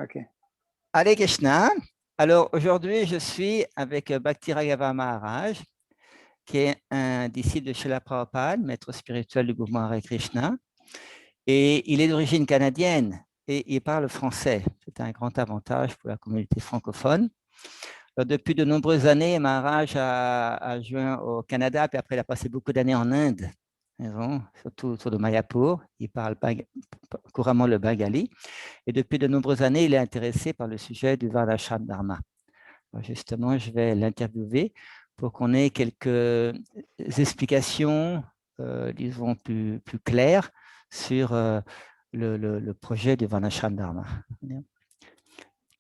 OK. Hare Krishna. Alors aujourd'hui, je suis avec Bhakti Raghava Maharaj, qui est un disciple de Srila Prabhupada, maître spirituel du mouvement Hare Krishna. Et il est d'origine canadienne et il parle français. C'est un grand avantage pour la communauté francophone. Alors, depuis de nombreuses années, Maharaj a joint au Canada, puis après, il a passé beaucoup d'années en Inde, surtout autour de Mayapur. Il parle couramment le bengali. Et depuis de nombreuses années, il est intéressé par le sujet du Varnashram Dharma. Alors justement, je vais l'interviewer pour qu'on ait quelques explications, disons, plus claires sur le projet du Varnashram Dharma.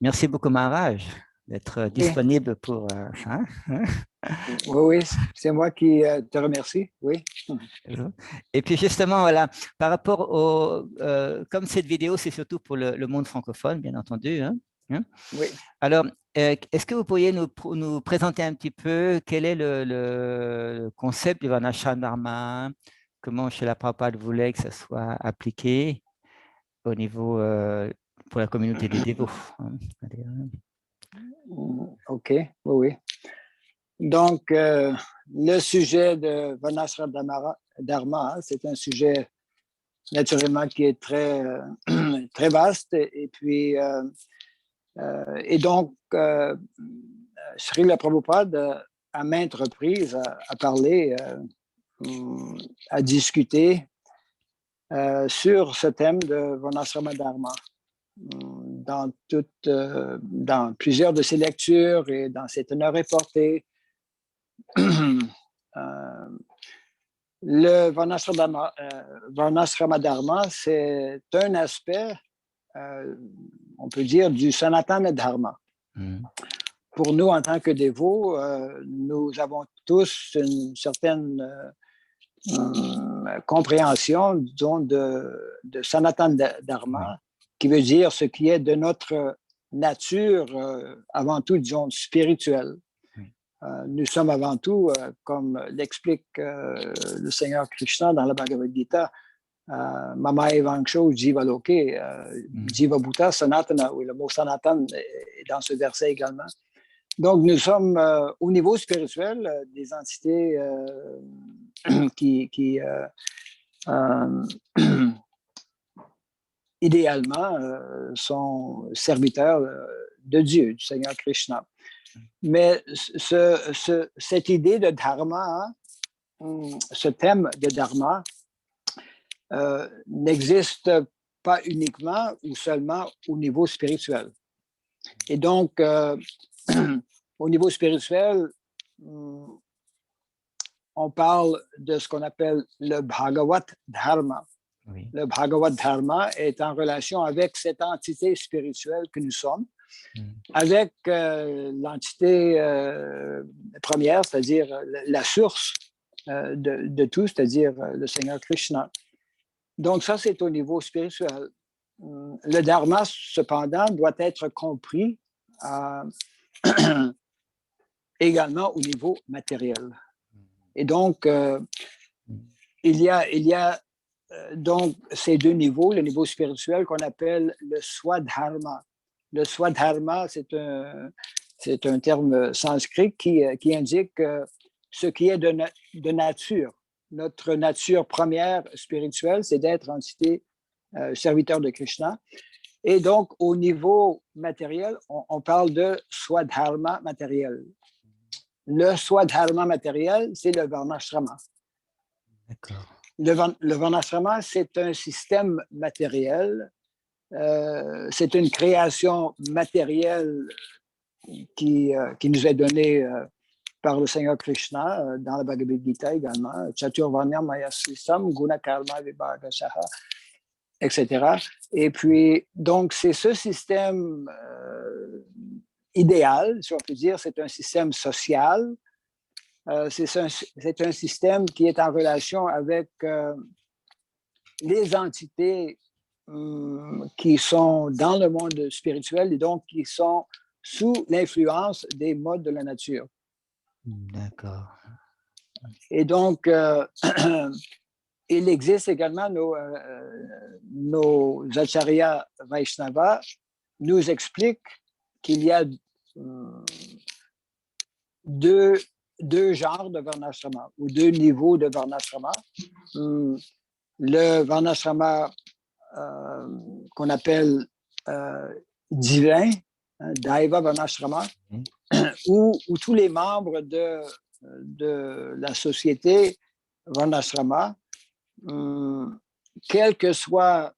Merci beaucoup, Maharaj, d'être disponible pour ça. Oui, c'est moi qui te remercie. Oui. Et puis justement, voilà, par rapport au, comme cette vidéo, c'est surtout pour le monde francophone, bien entendu. Oui. Alors, est-ce que vous pourriez nous présenter un petit peu quel est le concept du Varnashram Dharma, comment Srila Prabhupada voulait que ça soit appliqué au niveau pour la communauté des dévots? OK, oui. Donc, le sujet de Varnashram Dharma, c'est un sujet naturellement qui est très, très vaste. Et puis, et donc, Srila Prabhupada, à maintes reprises, a parlé, a discuté sur ce thème de Varnashram Dharma. Dans plusieurs de ses lectures et dans ses teneurs reportées. Le Varnashram Dharma, c'est un aspect, on peut dire, du Sanatana Dharma. Pour nous, en tant que dévots, nous avons tous une certaine compréhension, disons, de Sanatana Dharma, qui veut dire ce qui est de notre nature, avant tout, disons, spirituelle. Nous sommes avant tout, comme l'explique le Seigneur Krishna dans la Bhagavad Gita, Mama Evangsho Jiva Loke, Jiva Bhuta Sanatana, oui, le mot Sanatan est dans ce verset également. Donc, nous sommes au niveau spirituel des entités qui idéalement sont serviteurs de Dieu, du Seigneur Krishna. Mais cette idée de dharma, ce thème de dharma, n'existe pas uniquement ou seulement au niveau spirituel. Et donc, au niveau spirituel, on parle de ce qu'on appelle le Bhagavat Dharma. Oui. Le Bhagavat Dharma est en relation avec cette entité spirituelle que nous sommes, avec l'entité première, c'est-à-dire la source de tout, c'est-à-dire le Seigneur Krishna. Donc ça, c'est au niveau spirituel. Le Dharma, cependant, doit être compris également au niveau matériel. Et donc, il y a donc ces deux niveaux, le niveau spirituel qu'on appelle le Swadharma. Le Swadharma, c'est un terme sanskrit qui indique ce qui est de nature. Notre nature première spirituelle, c'est d'être entité serviteur de Krishna. Et donc, au niveau matériel, on parle de Swadharma matériel. Le Swadharma matériel, c'est le Varnashrama. D'accord. Le Varnashrama, c'est un système matériel. C'est une création matérielle qui nous est donnée par le Seigneur Krishna dans la Bhagavad Gita également. Chaturvarnyam Mayasrisam Guna Karma Vibhagasaha, etc. Et puis, donc, c'est ce système idéal, si on peut dire, c'est un système social. C'est un système qui est en relation avec les entités qui sont dans le monde spirituel et donc qui sont sous l'influence des modes de la nature. D'accord. Et donc, il existe également nos Acharya Vaishnava nous explique qu'il y a deux genres de varnashrama ou deux niveaux de varnashrama. Le varnashrama qu'on appelle divin, hein, Daiva Varnashrama, où tous les membres de la société Varnashrama, quelle que soit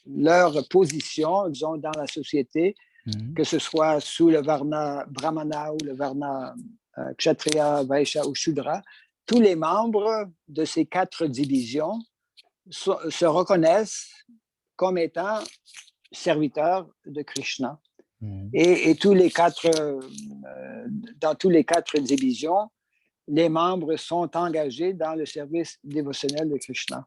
leur position, disons, dans la société, que ce soit sous le Varna Brahmana ou le Varna Kshatriya, Vaishya ou Shudra, tous les membres de ces quatre divisions se reconnaissent comme étant serviteurs de Krishna. Et tous les quatre, dans tous les quatre divisions, les membres sont engagés dans le service dévotionnel de Krishna.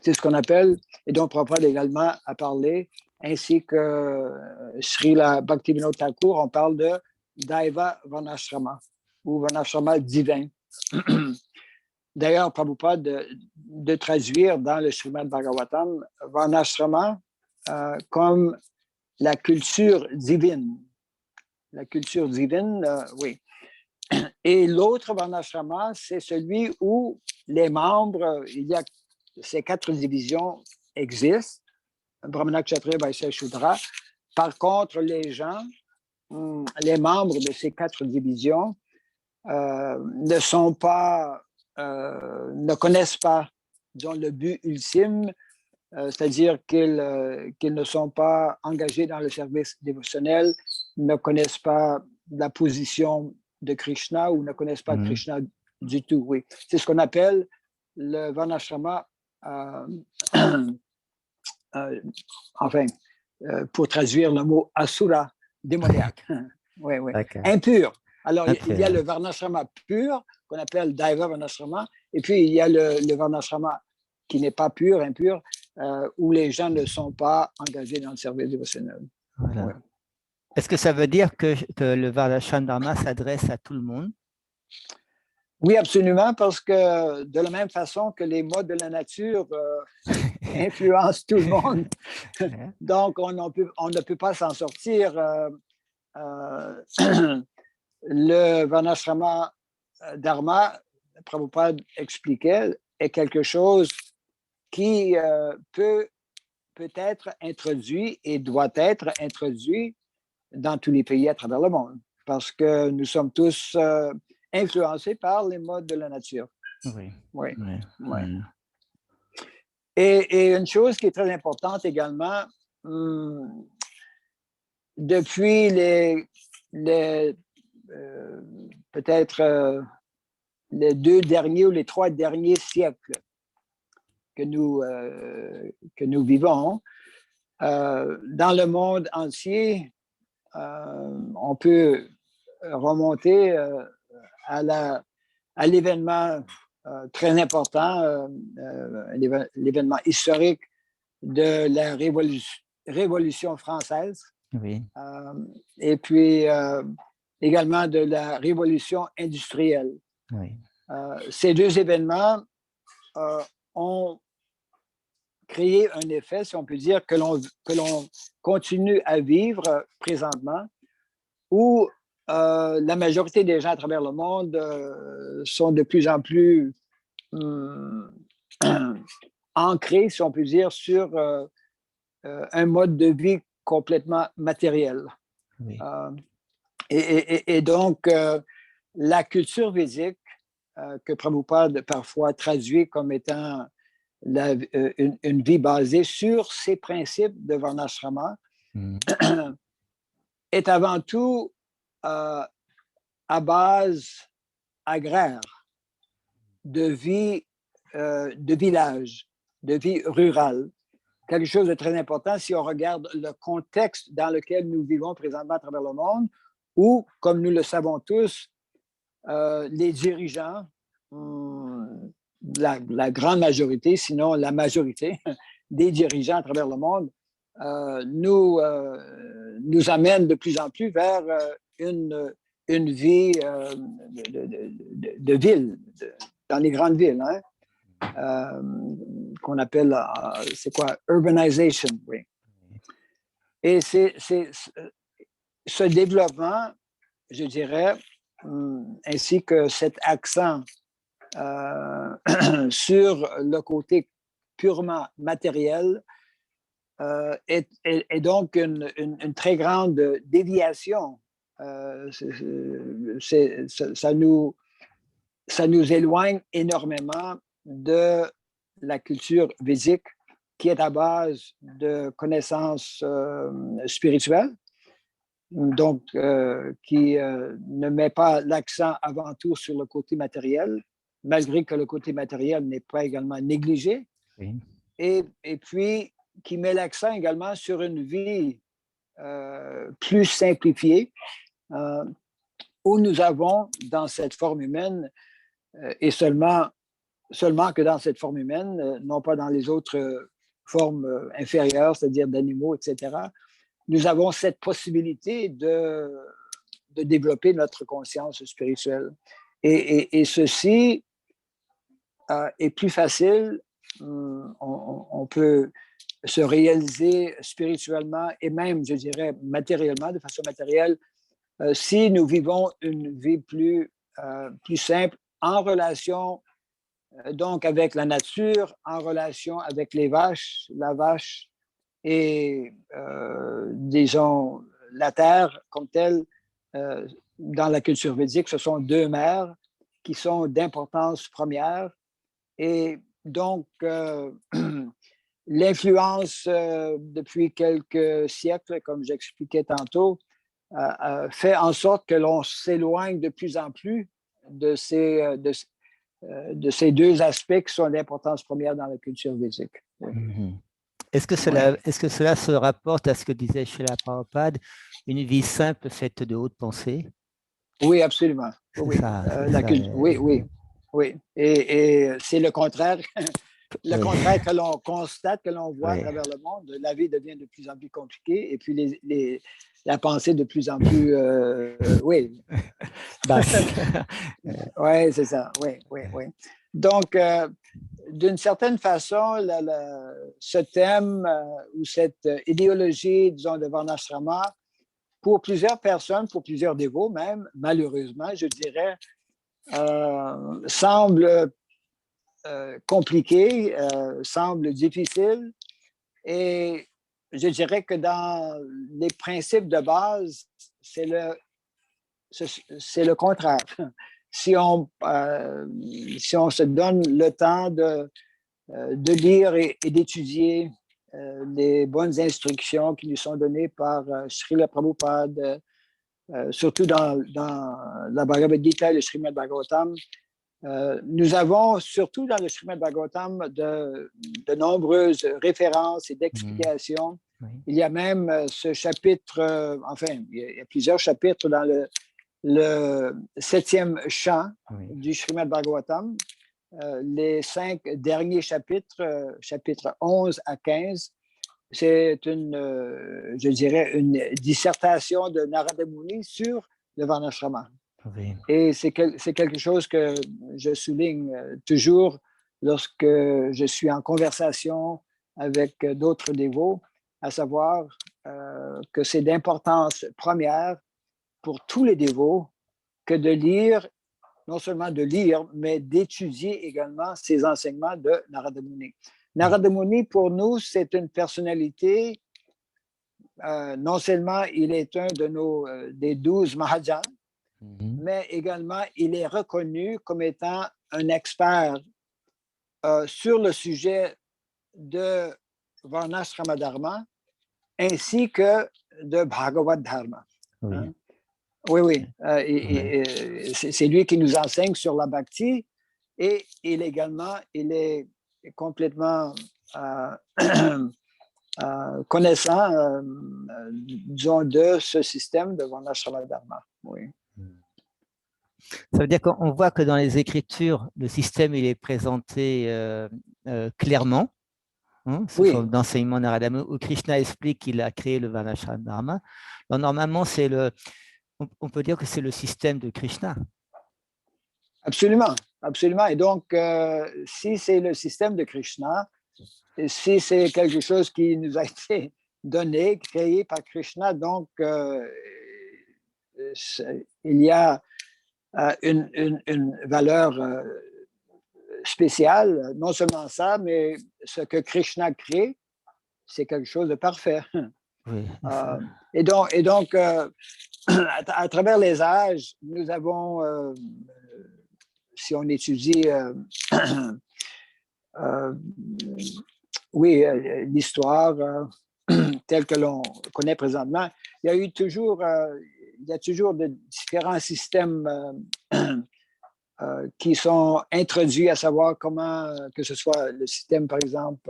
C'est ce qu'on appelle, et dont Prabhupada également a parlé, ainsi que Srila Bhaktivinoda Thakur, on parle de Daiva Varnashrama, ou Varnashrama divin. D'ailleurs, Prabhupada de traduire dans le Srimad Bhagavatam Varnashrama comme la culture divine. La culture divine, oui. Et l'autre Varnashrama, c'est celui où les membres, il y a ces quatre divisions existent, Brahmana, Kshatriya, Vaishya, Shudra. Par contre, les gens, les membres de ces quatre divisions ne connaissent pas, disons, le but ultime, c'est-à-dire qu'ils ne sont pas engagés dans le service dévotionnel, ne connaissent pas la position de Krishna ou ne connaissent pas Krishna du tout. Oui. C'est ce qu'on appelle le Varnashrama, pour traduire le mot asura, démoniaque. Oui, oui. Okay. Impur. Alors, il y a le Varnashrama pur, qu'on appelle Daiva Varnashrama, et puis il y a le Varnashrama qui n'est pas pur, impur, où les gens ne sont pas engagés dans le service dévotionnel. Voilà. Ouais. Est-ce que ça veut dire que le Varnashrama s'adresse à tout le monde? Oui, absolument, parce que de la même façon que les modes de la nature influencent tout le monde, donc on ne peut pas s'en sortir. Le Varnashrama Dharma, Prabhupada expliquait, est quelque chose qui peut être introduit et doit être introduit dans tous les pays à travers le monde, parce que nous sommes tous influencés par les modes de la nature. Oui. Oui. Oui. Oui. Et une chose qui est très importante également, depuis peut-être les 2 derniers ou les 3 derniers siècles que nous vivons, dans le monde entier, on peut remonter à l'événement très important, l'événement historique de la Révolution française. Oui. Et puis également de la Révolution industrielle. Oui. Ces deux événements ont créé un effet, si on peut dire, que l'on continue à vivre présentement, où la majorité des gens à travers le monde sont de plus en plus ancrés, si on peut dire, sur un mode de vie complètement matériel. Oui. Et donc, la culture védique, que Prabhupada parfois traduit comme étant une vie basée sur ces principes de Varnashrama, est avant tout à base agraire, de vie de village, de vie rurale. Quelque chose de très important si on regarde le contexte dans lequel nous vivons présentement à travers le monde, où, comme nous le savons tous, les dirigeants, la grande majorité, sinon la majorité des dirigeants à travers le monde, nous amènent de plus en plus vers une vie de ville, dans les grandes villes, hein? Qu'on appelle, c'est quoi, urbanisation, oui. Et ce développement, je dirais, ainsi que cet accent sur le côté purement matériel est donc une très grande déviation. Ça nous éloigne énormément de la culture védique qui est à base de connaissances spirituelles, donc qui ne met pas l'accent avant tout sur le côté matériel, malgré que le côté matériel n'est pas également négligé, Oui. et puis qui met l'accent également sur une vie plus simplifiée, où nous avons dans cette forme humaine, et seulement que dans cette forme humaine, non pas dans les autres formes inférieures, c'est-à-dire d'animaux, etc., nous avons cette possibilité de développer notre conscience spirituelle. Et ceci est plus facile. On peut se réaliser spirituellement et même, je dirais, matériellement, de façon matérielle, si nous vivons une vie plus simple en relation donc avec la nature, en relation avec les vaches, la vache et, disons, la terre comme telle. Dans la culture védique, ce sont deux mères qui sont d'importance première. Et donc, l'influence depuis quelques siècles, comme j'expliquais tantôt, fait en sorte que l'on s'éloigne de plus en plus de ces deux aspects qui sont d'importance première dans la culture védique. Oui. Mm-hmm. Est-ce que cela se rapporte à ce que disait Srila Prabhupada, une vie simple faite de haute pensée? Oui, absolument. Oui, oui. Et c'est le contraire. Le contraire que l'on constate, que l'on voit à travers le monde. La vie devient de plus en plus compliquée et puis la pensée de plus en plus, basse. Oui, c'est ça. Oui. Donc, d'une certaine façon, ce thème ou cette idéologie, disons, de Varnashrama, pour plusieurs personnes, pour plusieurs dévots même, malheureusement, je dirais, semble compliqué, semble difficile. Et je dirais que dans les principes de base, c'est le contraire. Si on se donne le temps de lire et d'étudier les bonnes instructions qui nous sont données par Srila Prabhupada, surtout dans la Bhagavad Gita et le Srimad Bhagavatam. Nous avons, surtout dans le Srimad Bhagavatam, de nombreuses références et d'explications. Oui. Il y a même ce chapitre, il y a plusieurs chapitres dans le 7e chant du Srimad Bhagavatam. Les 5 derniers chapitres, chapitres 11 à 15, c'est je dirais, une dissertation de Narada Muni sur le Varnashrama. Oui. Et c'est quelque chose que je souligne toujours lorsque je suis en conversation avec d'autres dévots, à savoir que c'est d'importance première pour tous les dévots que de lire, non seulement de lire, mais d'étudier également ces enseignements de Narada Muni. Narada Muni, pour nous, c'est une personnalité, non seulement il est un des 12 Mahajans, mais également il est reconnu comme étant un expert sur le sujet de Varnashrama Dharma ainsi que de Bhagavad Dharma. Oui. Hein? Oui. C'est lui qui nous enseigne sur la bhakti et il est complètement connaissant, disons, de ce système de Varnashrama Dharma. Oui. Ça veut dire qu'on voit que dans les Écritures, le système il est présenté clairement, sous forme d'enseignement Narada Muni, où Krishna explique qu'il a créé le Varnashrama Dharma. Donc, normalement, on peut dire que c'est le système de Krishna. Absolument. Et donc, si c'est le système de Krishna, si c'est quelque chose qui nous a été donné, créé par Krishna. Donc, il y a une valeur spéciale. Non seulement ça, mais ce que Krishna crée, c'est quelque chose de parfait. Oui. Et donc à travers les âges, nous avons, si on étudie oui, l'histoire telle que l'on connaît présentement, il y a toujours de différents systèmes qui sont introduits, à savoir comment, que ce soit le système, par exemple,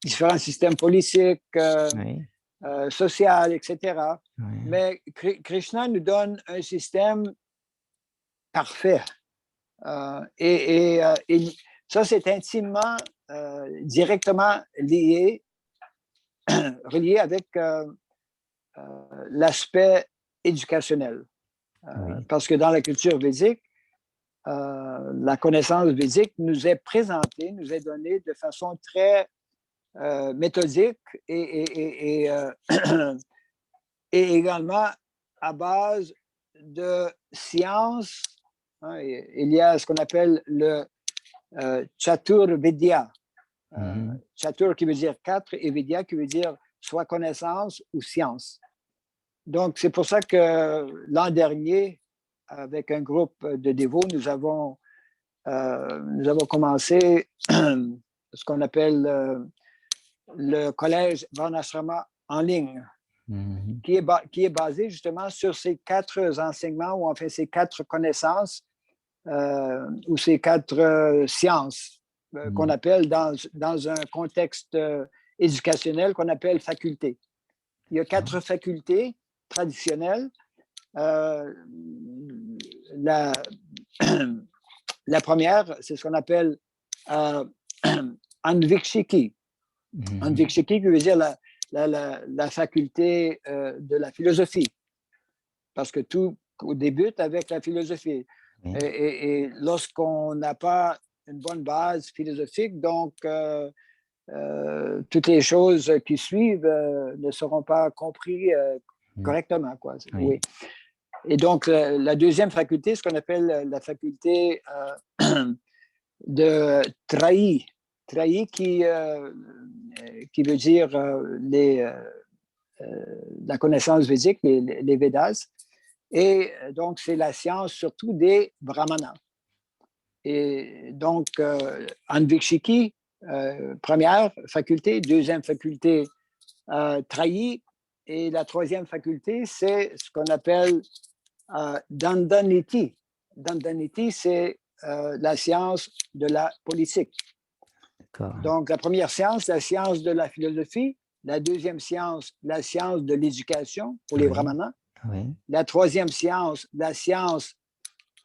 différents systèmes politiques, Oui. social, etc. Oui. Mais Krishna nous donne un système parfait. Et ça, c'est intimement, directement relié avec l'aspect éducationnel. Oui. Parce que dans la culture védique, la connaissance védique nous est présentée, nous est donnée de façon très méthodique et également à base de sciences. Hein, il y a ce qu'on appelle le Chatur Vidya. Chatur qui veut dire 4 et Vidya qui veut dire soit connaissance ou science. Donc, c'est pour ça que l'an dernier, avec un groupe de dévots, nous avons commencé ce qu'on appelle le collège Varnashrama en ligne, qui est basé justement sur ces 4 enseignements, ou enfin ces 4 connaissances, ou ces 4 sciences qu'on appelle dans un contexte éducationnel qu'on appelle faculté. Il y a 4 facultés traditionnelles. La première, c'est ce qu'on appelle Anvikshiki. Anvikshiki qui veut dire la faculté de la philosophie. Parce que tout débute avec la philosophie. Oui. Et lorsqu'on n'a pas une bonne base philosophique, donc toutes les choses qui suivent ne seront pas comprises correctement, quoi. Oui. Oui. Et donc, la deuxième faculté, ce qu'on appelle la faculté de Trahi. Trahi qui veut dire la connaissance védique, les Védas. Et donc, c'est la science surtout des Brahmanas. Et donc, Anvikshiki, première faculté, deuxième faculté, Trahi, et la troisième faculté, c'est ce qu'on appelle Dandaniti. Dandaniti, c'est la science de la politique. Donc, la première science, la science de la philosophie. La deuxième science, la science de l'éducation pour les Brahmanas. Oui. La troisième science, la science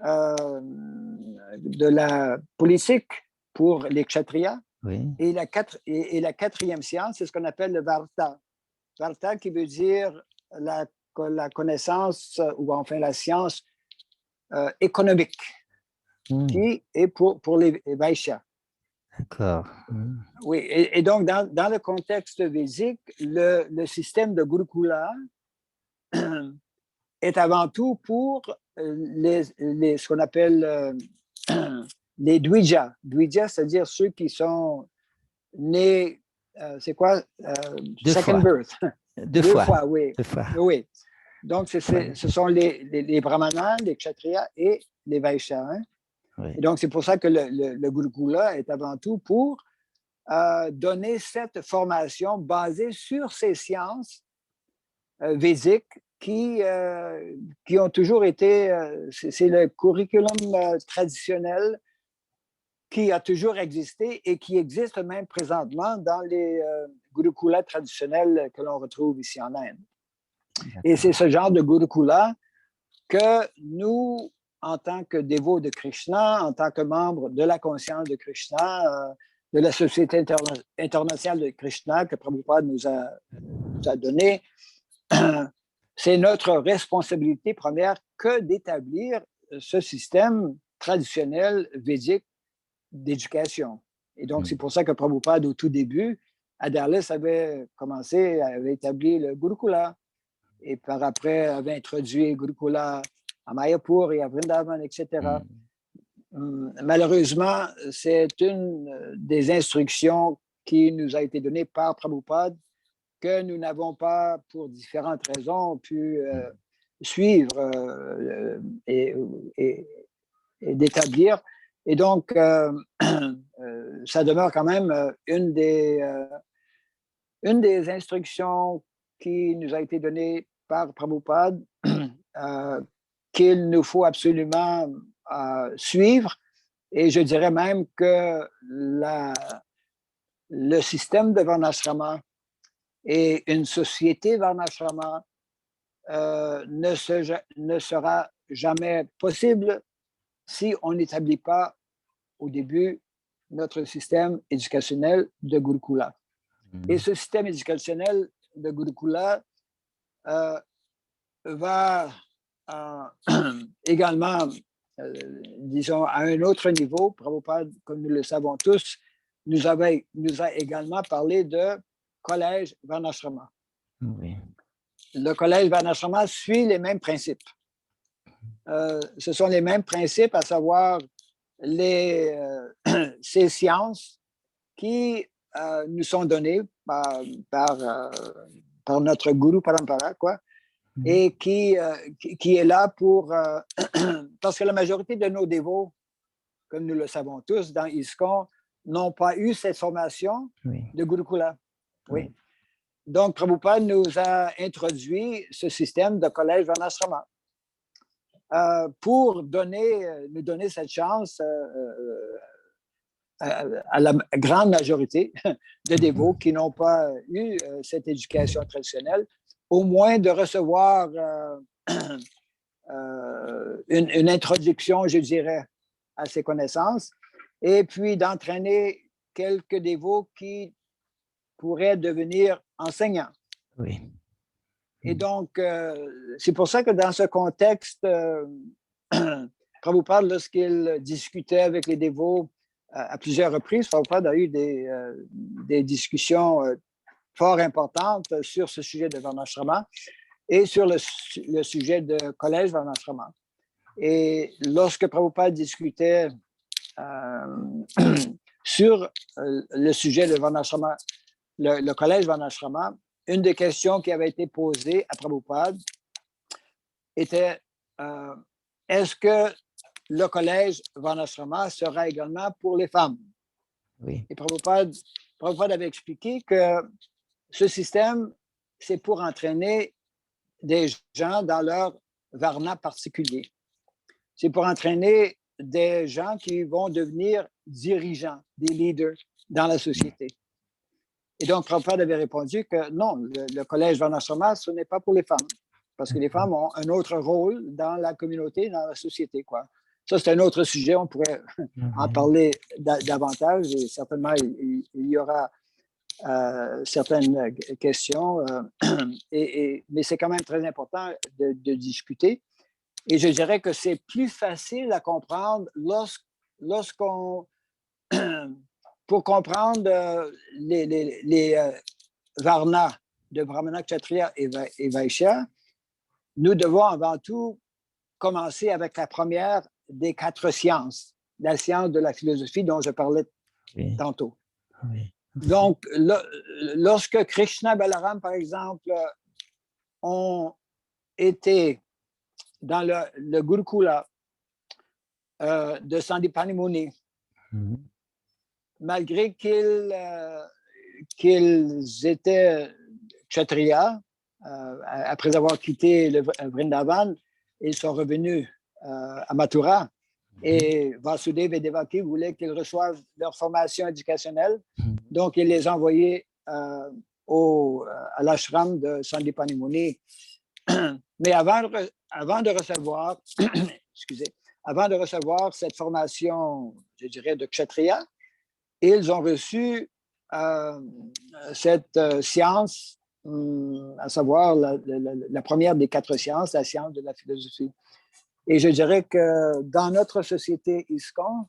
de la politique pour les Kshatriyas. Oui. Et la quatrième science, c'est ce qu'on appelle le Varta. Varta qui veut dire la connaissance, ou enfin la science économique, qui est pour les Vaishyas. D'accord. Oui, et donc dans le contexte védique, le système de Gurukula est avant tout pour ce qu'on appelle les Dvija. Dvija, c'est-à-dire ceux qui sont nés, c'est quoi? Second birth. Deux fois, oui. Deux fois. Oui. Donc, ce sont les Brahmanas, les Kshatriyas et les Vaishyas. Hein? Oui. Et donc, c'est pour ça que le Gurukula est avant tout pour donner cette formation basée sur ces sciences védiques qui ont toujours été, c'est le curriculum traditionnel qui a toujours existé et qui existe même présentement dans les gurukulas traditionnels que l'on retrouve ici en Inde. Et c'est ce genre de gurukula que nous, en tant que dévots de Krishna, en tant que membres de la conscience de Krishna, de la Société internationale de Krishna que Prabhupada nous a donné, c'est notre responsabilité première que d'établir ce système traditionnel védique d'éducation. Et donc, c'est pour ça que Prabhupada, au tout début, Dallas avait avait établi le Gurukula et par après avait introduit le Gurukula à Mayapur et à Vrindavan, etc. Malheureusement, c'est une des instructions qui nous a été donnée par Prabhupada que nous n'avons pas, pour différentes raisons, pu suivre et d'établir. Et donc, ça demeure quand même une des instructions qui nous a été donnée par Prabhupada, qu'il nous faut absolument suivre. Et je dirais même que le système de Varnashrama et une société Varnashrama ne sera jamais possible si on n'établit pas au début notre système éducationnel de Gurukula. Et ce système éducationnel de Gurukula va également, disons, à un autre niveau. Prabhupada, comme nous le savons tous, nous a également parlé de collège Varnashrama. Oui. Le collège Varnashrama suit les mêmes principes. Ce sont les mêmes principes, à savoir ces sciences qui nous sont données par notre Guru Parampara, quoi, et qui est là pour... parce que la majorité de nos dévots, comme nous le savons tous, dans ISKCON, n'ont pas eu cette formation de Gurukula. Oui. Donc, Prabhupada nous a introduit ce système de collège Varnashrama pour nous donner cette chance à la grande majorité de dévots qui n'ont pas eu cette éducation traditionnelle, au moins de recevoir une introduction, je dirais, à ces connaissances, et puis d'entraîner quelques dévots qui pourraient devenir enseignants. Oui. Et donc, c'est pour ça que dans ce contexte, Prabhupada, lorsqu'il discutait avec les dévots à plusieurs reprises, Prabhupada a eu des discussions fort importantes sur ce sujet de Varnashrama et sur le sujet de collège Varnashrama. Et lorsque Prabhupada discutait sur le sujet de Varnashrama, le collège Varnashrama, une des questions qui avait été posée à Prabhupada était est-ce que le collège Varnashrama sera également pour les femmes? Oui. Et Prabhupada avait expliqué que ce système, c'est pour entraîner des gens dans leur varna particulier. C'est pour entraîner des gens qui vont devenir dirigeants, des leaders dans la société. Et donc, Prabhupada avait répondu que non, le collège Varnashrama, ce n'est pas pour les femmes, parce que les femmes ont un autre rôle dans la communauté, dans la société, quoi. Ça, c'est un autre sujet, on pourrait en parler davantage, et certainement, il y aura certaines questions, mais c'est quand même très important de discuter. Et je dirais que c'est plus facile à comprendre lorsqu'on... pour comprendre les varnas de Brahmana, Kshatriya et Vaishya, nous devons avant tout commencer avec la première des 4 sciences, la science de la philosophie dont je parlais tantôt. Oui. Donc, lorsque Krishna et Balaram, par exemple, ont été dans le Gurukula de Sandipani Muni, malgré qu'ils étaient kshatriyas, après avoir quitté le Vrindavan, ils sont revenus à Mathura. Et Vasudeva et Devaki voulaient qu'ils reçoivent leur formation éducationnelle. Donc, ils les ont envoyés à l'ashram de Sandipani Muni. Mais avant de recevoir, avant de recevoir cette formation, je dirais, de kshatriya, ils ont reçu cette science, à savoir la première des 4 sciences, la science de la philosophie. Et je dirais que dans notre société ISKCON,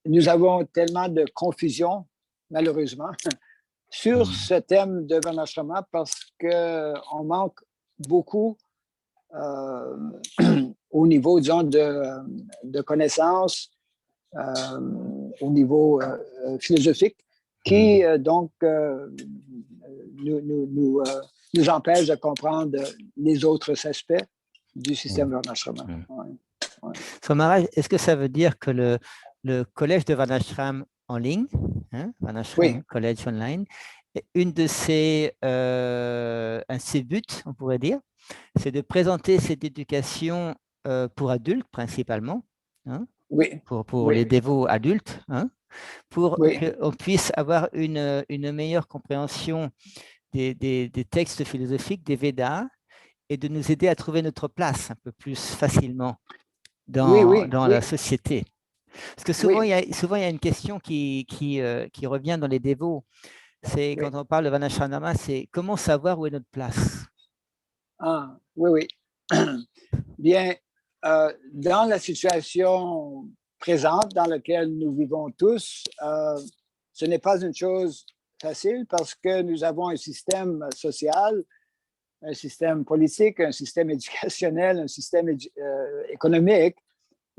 nous avons tellement de confusion malheureusement, sur ce thème de Varnashrama parce qu'on manque beaucoup au niveau, disons, de connaissances, au niveau philosophique, qui donc nous empêche de comprendre les autres aspects du système Varnashrama. So, Maharaj, est-ce que ça veut dire que le collège de Varnashram en ligne, Varnashram College Online, un de ses buts, on pourrait dire, c'est de présenter cette éducation pour adultes principalement, pour les dévots adultes, pour qu'on puisse avoir une meilleure compréhension des textes philosophiques, des Védas, et de nous aider à trouver notre place un peu plus facilement dans la société. Parce que souvent, il y a une question qui revient dans les dévots. C'est quand on parle de Varnashranama, c'est comment savoir où est notre place. Ah, oui. Bien, dans la situation présente dans laquelle nous vivons tous, ce n'est pas une chose facile parce que nous avons un système social, un système politique, un système éducationnel, un système économique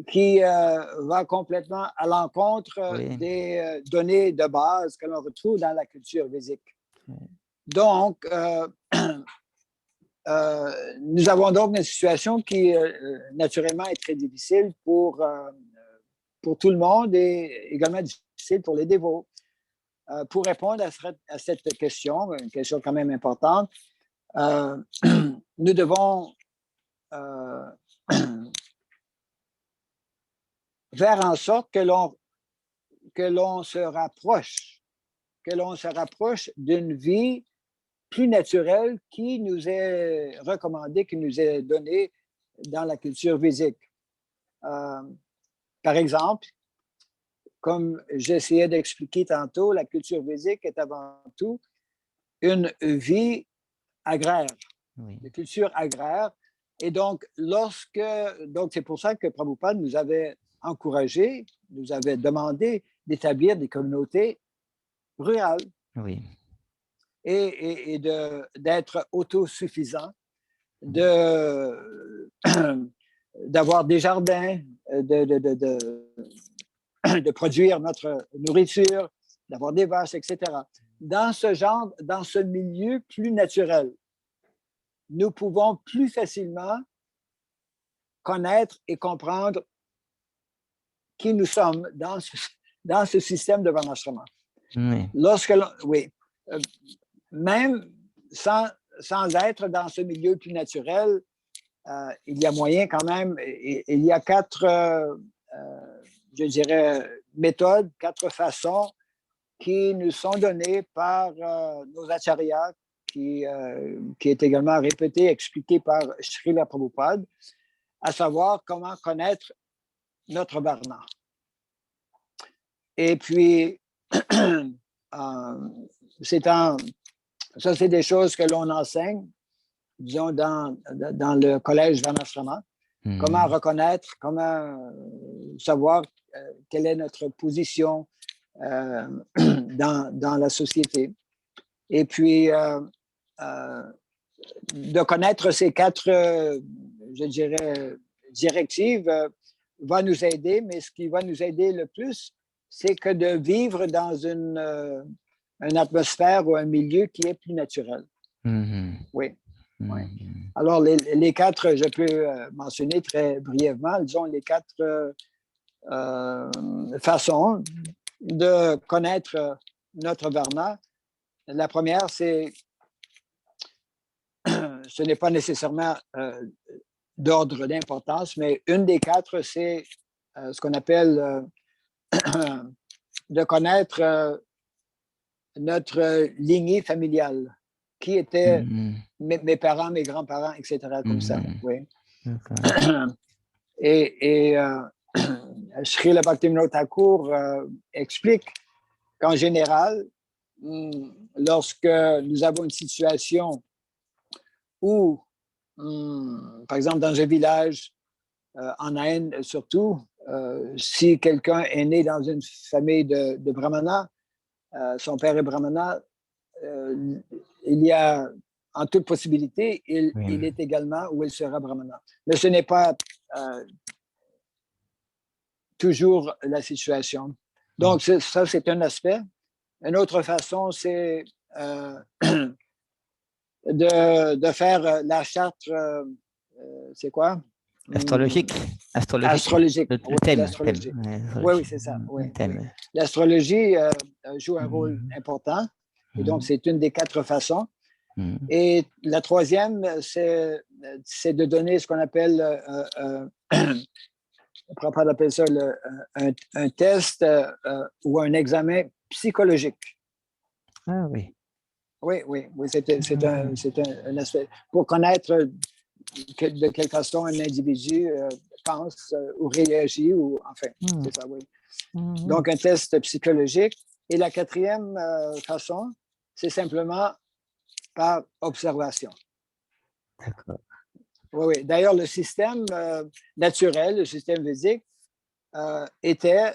qui va complètement à l'encontre des données de base que l'on retrouve dans la culture védique. Donc, nous avons donc une situation qui, naturellement, est très difficile pour tout le monde et également difficile pour les dévots. Pour répondre à cette question, une question quand même importante, nous devons faire en sorte que l'on se rapproche d'une vie plus naturelle qui nous est recommandée, qui nous est donnée dans la culture védique. Par exemple, comme j'essayais d'expliquer tantôt, la culture védique est avant tout une vie agraire, une culture agraire. Et donc, c'est pour ça que Prabhupada nous avait encouragé, nous avait demandé d'établir des communautés rurales. Et d'être autosuffisant, d'avoir des jardins, de produire notre nourriture, d'avoir des vaches, etc. Dans ce milieu plus naturel, nous pouvons plus facilement connaître et comprendre qui nous sommes dans ce système de Varnashrama. Même sans être dans ce milieu plus naturel, il y a moyen quand même, il y a 4, je dirais, méthodes, 4 façons qui nous sont données par nos acharyas, qui est également répétée, expliquée par Srila Prabhupada, à savoir comment connaître notre Varna. Et puis, ça, c'est des choses que l'on enseigne, disons, dans le collège Varnashrama. Comment reconnaître, comment savoir quelle est notre position dans la société. Et puis, de connaître ces 4, je dirais, directives va nous aider, mais ce qui va nous aider le plus, c'est que de vivre dans une atmosphère ou un milieu qui est plus naturel. Oui. Alors, les 4, je peux mentionner très brièvement, disons, les 4 façons de connaître notre Varna. La première, ce n'est pas nécessairement d'ordre d'importance, mais une des 4, c'est ce qu'on appelle de connaître notre lignée familiale, qui étaient mes parents, mes grands-parents, etc., comme ça. Oui. Et Srila Bhaktivinoda Thakur explique qu'en général, lorsque nous avons une situation où, par exemple, dans un village, en Inde surtout, si quelqu'un est né dans une famille de brahmanas, son père est brahmana, il y a en toute possibilité, il est également ou il sera brahmana. Mais ce n'est pas toujours la situation. Donc, ça, c'est un aspect. Une autre façon, c'est de faire la charte, c'est quoi? Astrologique. Astrologique. Le Oui, thème. l'astrologie. Oui, c'est ça. Oui, thème. Oui. L'astrologie joue un rôle important. Et donc, c'est une des 4 façons. Et la troisième, c'est de donner ce qu'on appelle, on appelle ça un test ou un examen psychologique. Ah oui. Oui, oui, oui, c'est un aspect. Pour connaître de quelle façon un individu pense ou réagit, ou enfin, c'est ça, oui. Donc, un test psychologique. Et la quatrième façon, c'est simplement par observation. D'accord. Oui, oui. D'ailleurs, le système naturel, le système védique, était,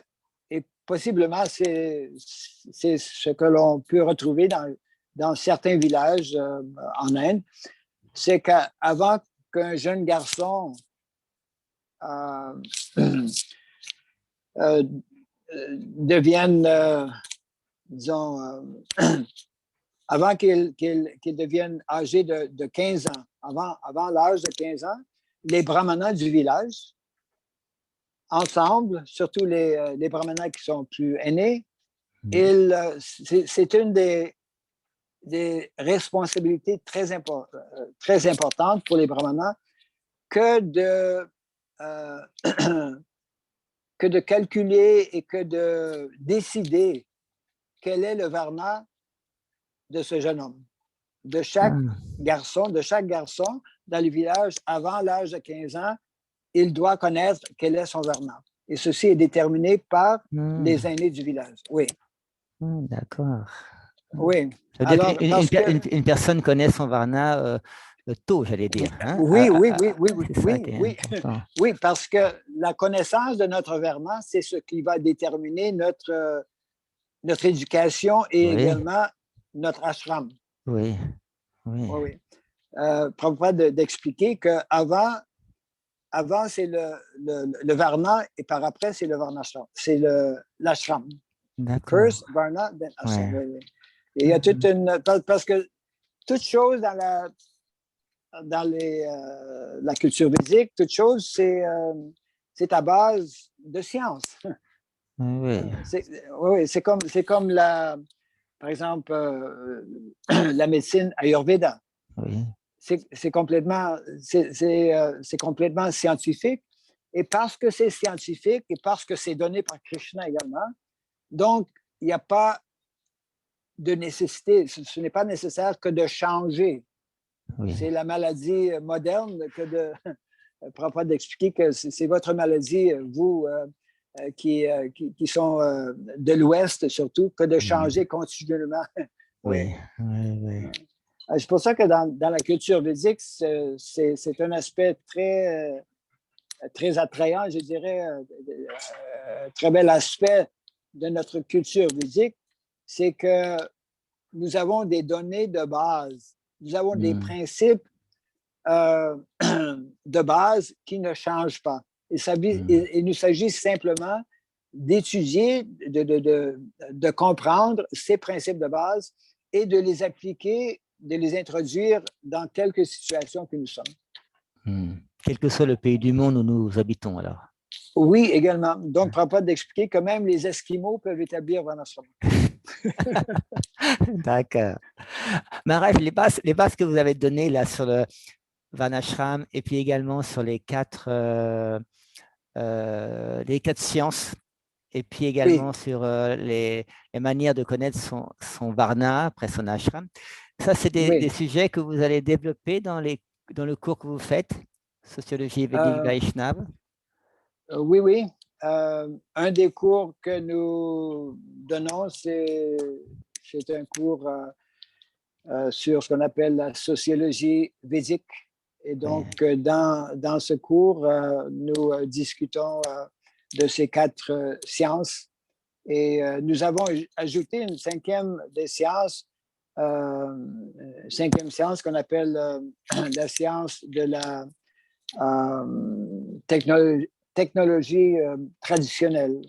et possiblement c'est ce que l'on peut retrouver dans certains villages en Inde, c'est qu'avant qu'un jeune garçon devienne, disons, avant qu'il devienne âgé de 15 ans, avant l'âge de 15 ans, les brahmanas du village, ensemble, surtout les brahmanas qui sont plus aînés, c'est une des responsabilités très importantes pour les brahmanas que que de calculer et que de décider quel est le varna de ce jeune homme. De chaque garçon dans le village, avant l'âge de 15 ans, il doit connaître quel est son varna. Et ceci est déterminé par les aînés du village. Oui. D'accord. Oui. Alors, une personne connaît son varna tôt, j'allais dire. Hein? Oui, oui, parce que la connaissance de notre varna, c'est ce qui va déterminer notre éducation et également notre ashram. Oui. Prabhupada d'expliquer qu'avant, c'est le varna et par après, c'est le varnashram. C'est l'ashram. First varna, then ashram. Oui. Et il y a toute parce que toute chose dans la culture védique, toute chose, c'est à base de science. Oui. C'est comme par exemple, la médecine ayurveda. Oui. C'est complètement scientifique. Et parce que c'est scientifique et parce que c'est donné par Krishna également, donc il n'y a pas de nécessité, ce n'est pas nécessaire que de changer. Oui. C'est la maladie moderne que Prabhupada d'expliquer que c'est votre maladie, vous qui sont de l'Ouest surtout, que de changer continuellement. Oui. C'est pour ça que dans la culture védique, c'est un aspect très attrayant, je dirais, très bel aspect de notre culture védique, c'est que nous avons des données de base, nous avons des principes de base qui ne changent pas. Il nous s'agit simplement d'étudier, de comprendre ces principes de base et de les appliquer, de les introduire dans quelques situations que nous sommes. Quel que soit le pays du monde où nous habitons, alors. Oui, également. Donc, Prabhupada d'expliquer que même les Esquimaux peuvent établir Varnashram. D'accord. Maharaj, les bases que vous avez données là sur le Varnashram et puis également sur les quatre sciences et puis également sur les manières de connaître son Varna après son ashram. Ça, c'est des sujets que vous allez développer dans le cours que vous faites, Sociologie védique Vaishnava. Oui. Un des cours que nous donnons, c'est un cours sur ce qu'on appelle la sociologie védique. Et donc, dans ce cours, nous discutons de ces 4 sciences Et nous avons ajouté une cinquième des sciences, cinquième science qu'on appelle la science de la technologie traditionnelle.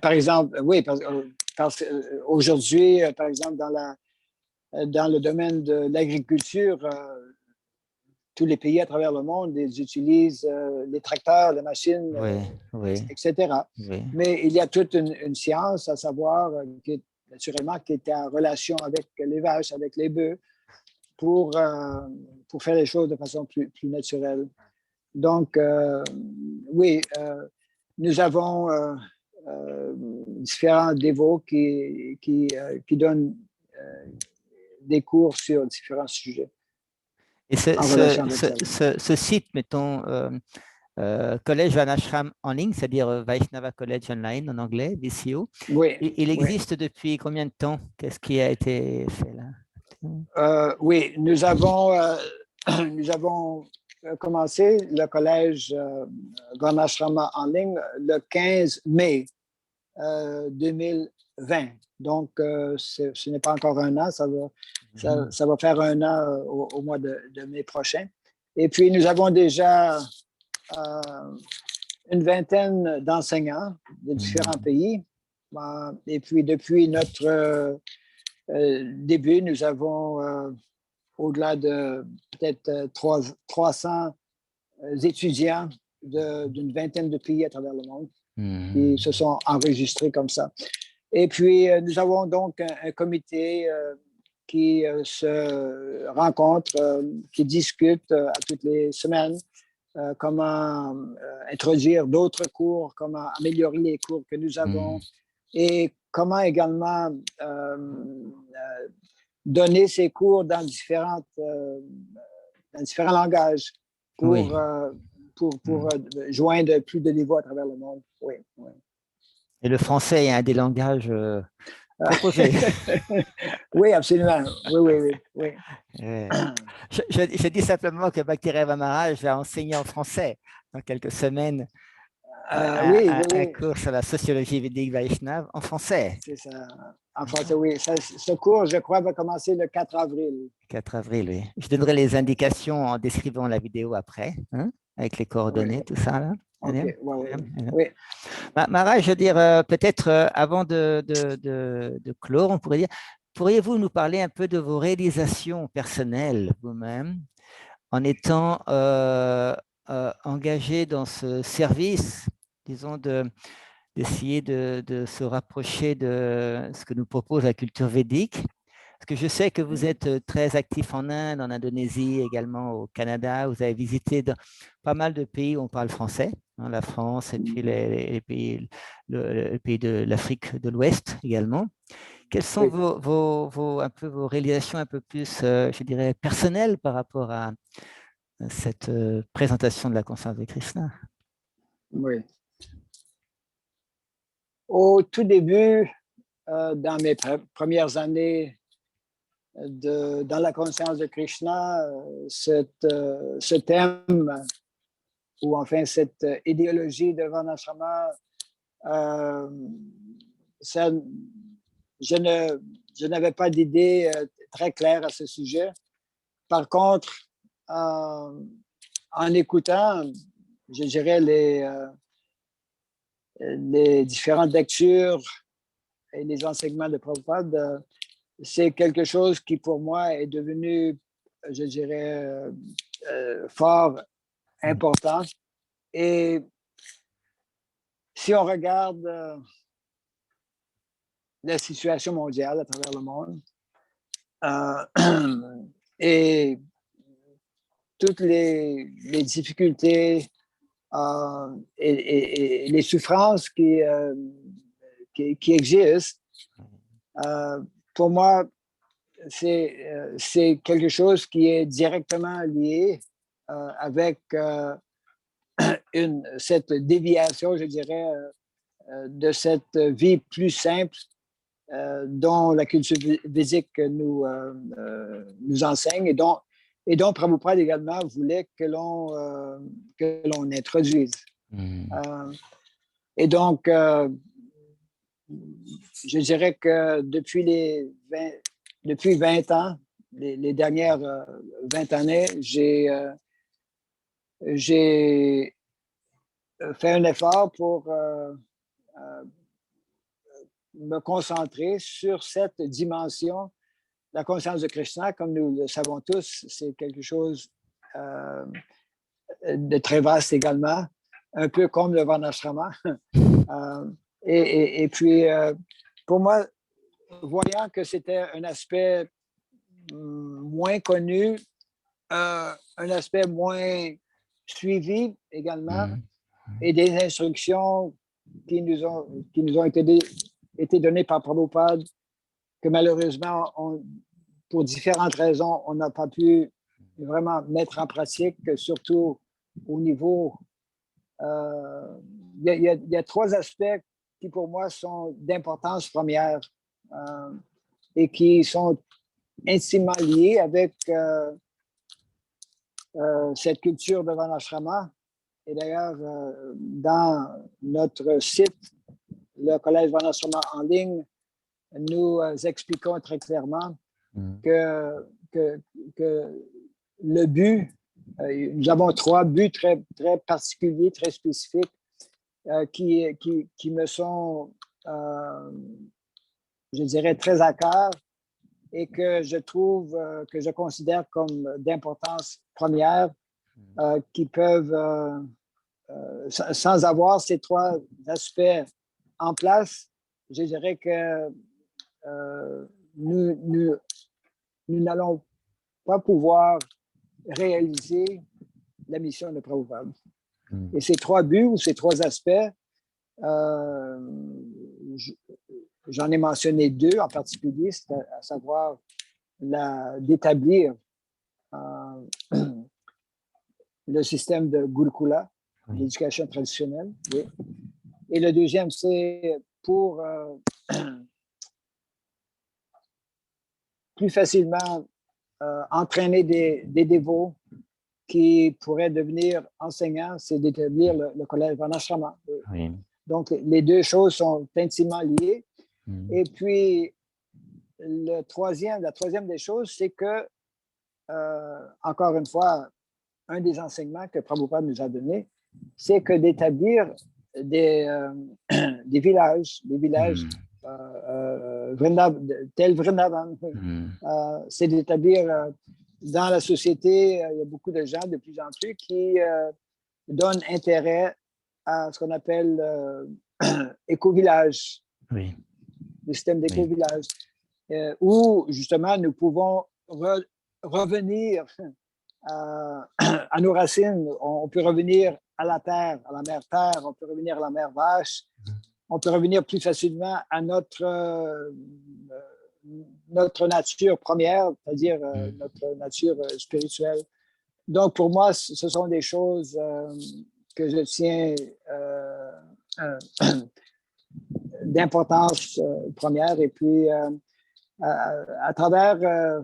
Par exemple, oui, aujourd'hui, par exemple, dans le domaine de l'agriculture, tous les pays à travers le monde, ils utilisent les tracteurs, les machines, etc. Oui. Mais il y a toute une science à savoir, naturellement, qui est en relation avec les vaches, avec les bœufs, pour faire les choses de façon plus naturelle. Donc, oui, nous avons différents dévots qui donnent des cours sur différents sujets. Et ce site, mettons, Collège Varnashram en ligne, c'est-à-dire Vaishnava College Online en anglais, VCO, oui, il existe depuis combien de temps? Qu'est-ce qui a été fait là? Oui, nous avons commencé le collège Varnashrama en ligne le 15 mai 2020. Donc, ce n'est pas encore un an, ça va faire un an au mois de mai prochain. Et puis, nous avons déjà une vingtaine d'enseignants de différents pays. Et puis, depuis notre début, nous avons au-delà de peut-être 300 étudiants d'une vingtaine de pays à travers le monde qui se sont enregistrés comme ça. Et puis, nous avons donc un comité qui se rencontre, qui discute à toutes les semaines comment introduire d'autres cours, comment améliorer les cours que nous avons et comment également donner ces cours dans différents langages pour joindre plus de niveaux à travers le monde. Oui, oui. Et le français est un des langages proposés. Oui, absolument. Oui. Je dis simplement que Bhakti-Reva Maharaj va enseigner en français dans quelques semaines un cours sur la sociologie védique Vaishnava en français. C'est ça, en français, oui. Ce cours, je crois, va commencer le 4 avril. 4 avril, oui. Je donnerai les indications en décrivant la vidéo après, hein, avec les coordonnées, tout ça. Là. Okay. Oui. Maharaj, je veux dire, peut-être avant de clore, on pourrait dire, pourriez-vous nous parler un peu de vos réalisations personnelles vous-même, en étant engagé dans ce service, disons, d'essayer de se rapprocher de ce que nous propose la culture védique? Parce que je sais que vous êtes très actif en Inde, en Indonésie, également au Canada. Vous avez visité pas mal de pays où on parle français, hein, la France et puis les pays, le pays de l'Afrique de l'Ouest également. Quelles sont un peu vos réalisations un peu plus, je dirais, personnelles par rapport à cette présentation de la conscience de Krishna? Oui. Au tout début, dans mes premières années dans la conscience de Krishna, ce thème, ou enfin cette idéologie de Varnashrama, je n'avais pas d'idée très claire à ce sujet. Par contre, en écoutant, je dirais, les différentes lectures et les enseignements de Prabhupada, c'est quelque chose qui, pour moi, est devenu, je dirais, fort important. Et si on regarde la situation mondiale à travers le monde et toutes les difficultés et les souffrances qui existent, pour moi, c'est quelque chose qui est directement lié avec cette déviation, je dirais, de cette vie plus simple dont la culture védique nous enseigne et dont Prabhupada également voulait que l'on introduise. Et donc, je dirais que depuis 20 ans, les dernières 20 années, j'ai fait un effort pour me concentrer sur cette dimension. La conscience de Krishna, comme nous le savons tous, c'est quelque chose de très vaste également, un peu comme le Varnashrama. Et puis, pour moi, voyant que c'était un aspect moins connu, un aspect moins suivi également, et des instructions qui nous ont été données par Prabhupada, que malheureusement, pour différentes raisons, on n'a pas pu vraiment mettre en pratique, surtout au niveau... Il y a 3 aspects qui, pour moi, sont d'importance première et qui sont intimement liés avec cette culture de Varnashrama. Et d'ailleurs, dans notre site, le Collège Varnashrama en ligne, nous expliquons très clairement que le but, nous avons 3 buts très, très particuliers, très spécifiques qui me sont, je dirais, très à cœur et que je trouve, que je considère comme d'importance première, qui peuvent, sans avoir ces 3 aspects en place, je dirais que nous n'allons pas pouvoir réaliser la mission de Prabhupada. Et ces 3 buts ou ces 3 aspects, j'en ai mentionné 2 en particulier, c'est à savoir d'établir le système de Gurukula, l'éducation traditionnelle. Oui. Et le deuxième, c'est pour plus facilement entraîner des dévots qui pourraient devenir enseignants, c'est d'établir le collège Varnashrama. Oui. Donc, les 2 choses sont intimement liées. Et puis, la troisième des choses, c'est que, encore une fois, un des enseignements que Prabhupada nous a donné, c'est que d'établir des villages tel Vrindavan. C'est d'établir dans la société, il y a beaucoup de gens de plus en plus qui donnent intérêt à ce qu'on appelle éco-village, le système d'éco-village, où justement nous pouvons revenir à nos racines. On peut revenir à la terre, à la mère terre, on peut revenir à la mère vache, on peut revenir plus facilement à notre nature première, c'est-à-dire notre nature spirituelle. Donc, pour moi, ce sont des choses que je tiens d'importance première. Et puis, à travers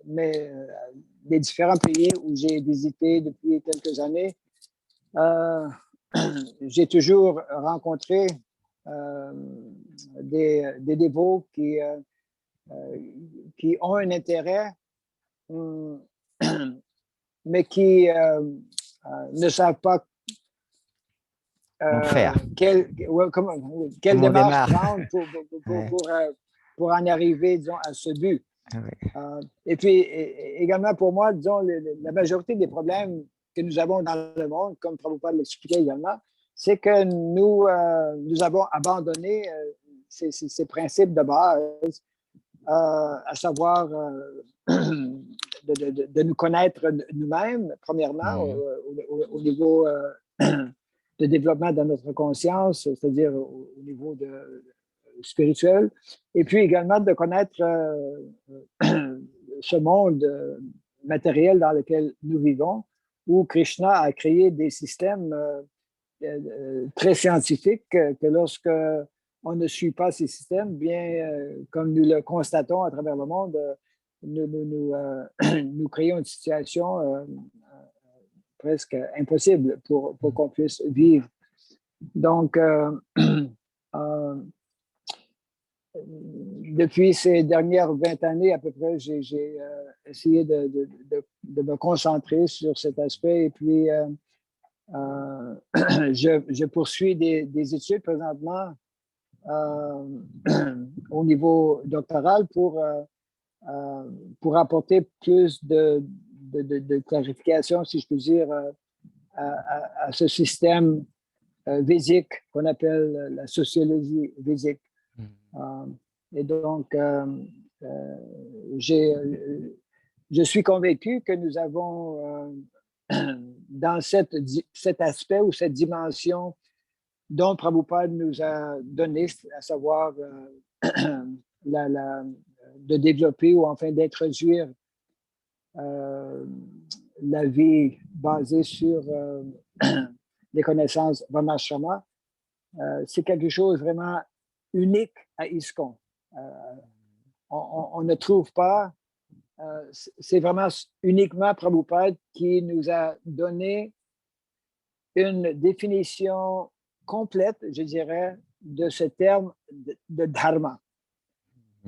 les différents pays où j'ai visité depuis quelques années, j'ai toujours rencontré des dévots qui ont un intérêt, mais qui ne savent pas quelle démarche prendre pour en arriver, disons, à ce but. Et puis, également pour moi, disons, la majorité des problèmes que nous avons dans le monde, comme Prabhupada l'expliquait également, c'est que nous avons abandonné ces principes de base, à savoir de nous connaître nous-mêmes, premièrement, au niveau de développement de notre conscience, c'est-à-dire au niveau spirituel, et puis également de connaître ce monde matériel dans lequel nous vivons, où Krishna a créé des systèmes très scientifiques que lorsque on ne suit pas ces systèmes, bien, comme nous le constatons à travers le monde, nous créons une situation presque impossible pour qu'on puisse vivre. Donc, depuis ces dernières 20 années à peu près, j'ai essayé de me concentrer sur cet aspect. Et puis, je poursuis des études présentement au niveau doctoral pour apporter plus de clarification, si je peux dire, à ce système védique qu'on appelle la sociologie védique. Et donc, je suis convaincu que nous avons, dans cet aspect ou cette dimension dont Prabhupada nous a donné, à savoir de développer ou enfin d'introduire la vie basée sur les connaissances Varnashrama, c'est quelque chose vraiment unique à ISKCON. On ne trouve pas, c'est vraiment uniquement Prabhupada qui nous a donné une définition complète, je dirais, de ce terme de dharma.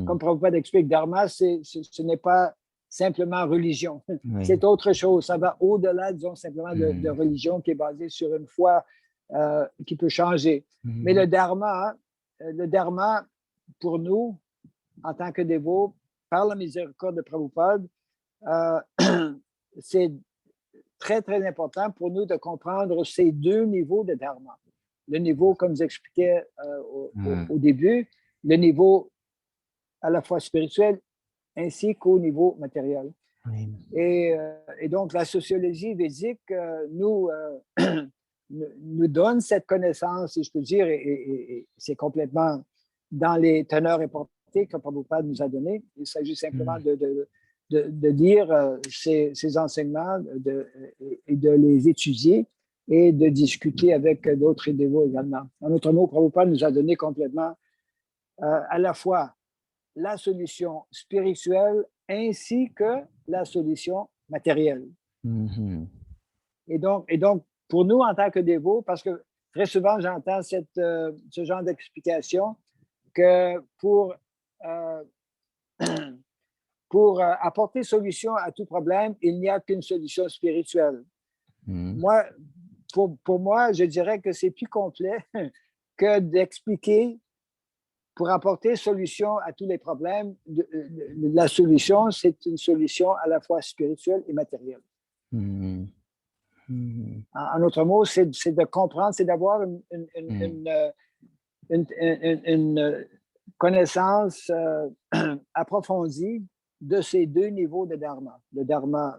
Comme Prabhupada explique, dharma, ce n'est pas simplement religion. Oui. C'est autre chose. Ça va au-delà, disons, simplement de religion qui est basée sur une foi qui peut changer. Mais le dharma, pour nous, en tant que dévots, par la miséricorde de Prabhupada, c'est très, très important pour nous de comprendre ces deux niveaux de dharma. Le niveau, comme j'expliquais au début, le niveau à la fois spirituel ainsi qu'au niveau matériel. Oui. Et donc, la sociologie védique nous donne cette connaissance, si je peux dire, et c'est complètement dans les teneurs importées que Prabhupada nous a données. Il s'agit simplement de dire ces enseignements et de les étudier et de discuter avec d'autres dévots également. En d'autres mots, Prabhupada nous a donné complètement à la fois la solution spirituelle ainsi que la solution matérielle. Et donc, pour nous, en tant que dévots, parce que très souvent, j'entends ce genre d'explication que pour apporter solution à tout problème, il n'y a qu'une solution spirituelle. Moi, pour moi, je dirais que c'est plus complet que d'expliquer pour apporter solution à tous les problèmes. La solution, c'est une solution à la fois spirituelle et matérielle. En d'autres mots, c'est de comprendre, c'est d'avoir une connaissance approfondie de ces deux niveaux de dharma. Le dharma,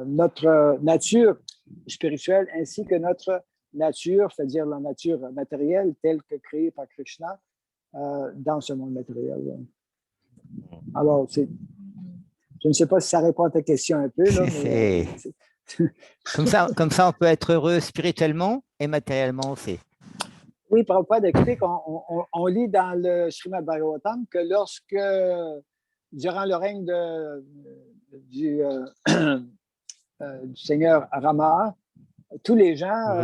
notre nature spirituelle ainsi que notre nature, c'est-à-dire la nature matérielle telle que créée par Krishna dans ce monde matériel. Alors, je ne sais pas si ça répond à ta question un peu. Là, mais, comme ça, on peut être heureux spirituellement et matériellement aussi. Oui, Prabhupada explique, on lit dans le Srimad Bhagavatam que lorsque, durant le règne du Seigneur Rama, tous les gens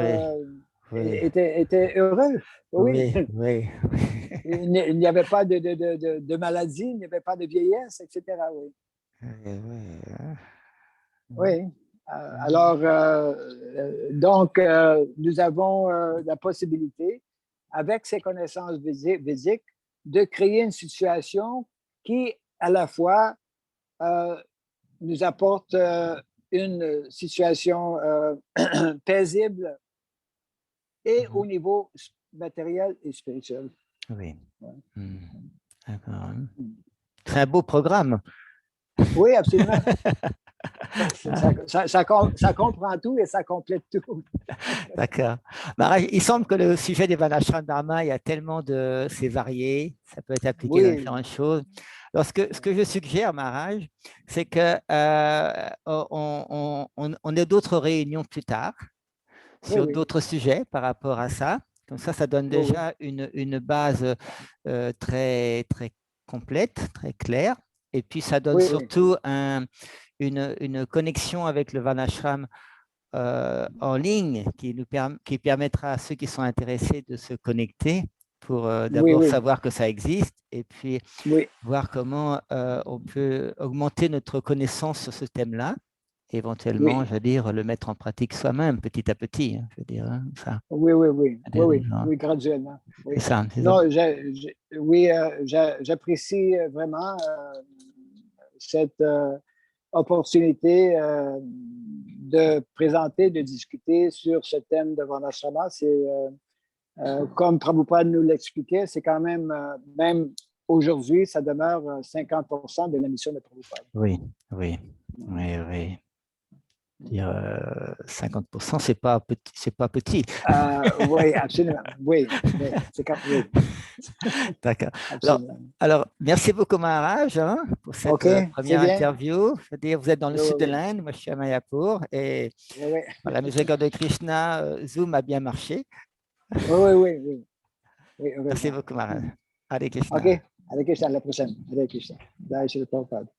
étaient heureux. Oui. Il n'y avait pas de maladie, il n'y avait pas de vieillesse, etc. Oui. Alors, donc, nous avons la possibilité, avec ces connaissances védiques, de créer une situation qui, à la fois, nous apporte une situation paisible et au niveau matériel et spirituel. Oui. D'accord. Très beau programme. Oui, absolument. Ça comprend tout et ça complète tout. D'accord. Il semble que le sujet des Varnashram Dharma, il y a tellement de... C'est varié, ça peut être appliqué dans différentes choses. Alors, ce que je suggère, Maharaj, c'est qu'on ait d'autres réunions plus tard sur d'autres sujets par rapport à ça. Comme ça donne déjà une base très, très complète, très claire. Et puis, ça donne surtout une connexion avec le Varnashram en ligne qui permettra à ceux qui sont intéressés de se connecter pour d'abord savoir que ça existe et puis voir comment on peut augmenter notre connaissance sur ce thème-là, éventuellement, je veux dire, le mettre en pratique soi-même petit à petit. Hein, je veux dire, hein, ça, oui, graduellement. Oui, ça, non, j'apprécie vraiment cette opportunité de présenter, de discuter sur ce thème de Varnashrama. C'est comme Prabhupada nous l'expliquait, c'est quand même, même aujourd'hui, ça demeure 50% de la mission de Prabhupada. Oui. Dire 50%, c'est pas petit. Oui, absolument. Oui. D'accord. Alors, merci beaucoup, Maharaj, hein, pour cette première interview. Je veux dire, vous êtes dans le sud de l'Inde, moi je suis à Mayapur, et par la miséricorde de Krishna, Zoom a bien marché. Oui. Merci beaucoup, Maharaj. Hare Krishna. OK. Hare Krishna, à la prochaine. Hare Krishna. Jai Shri Prabhupada.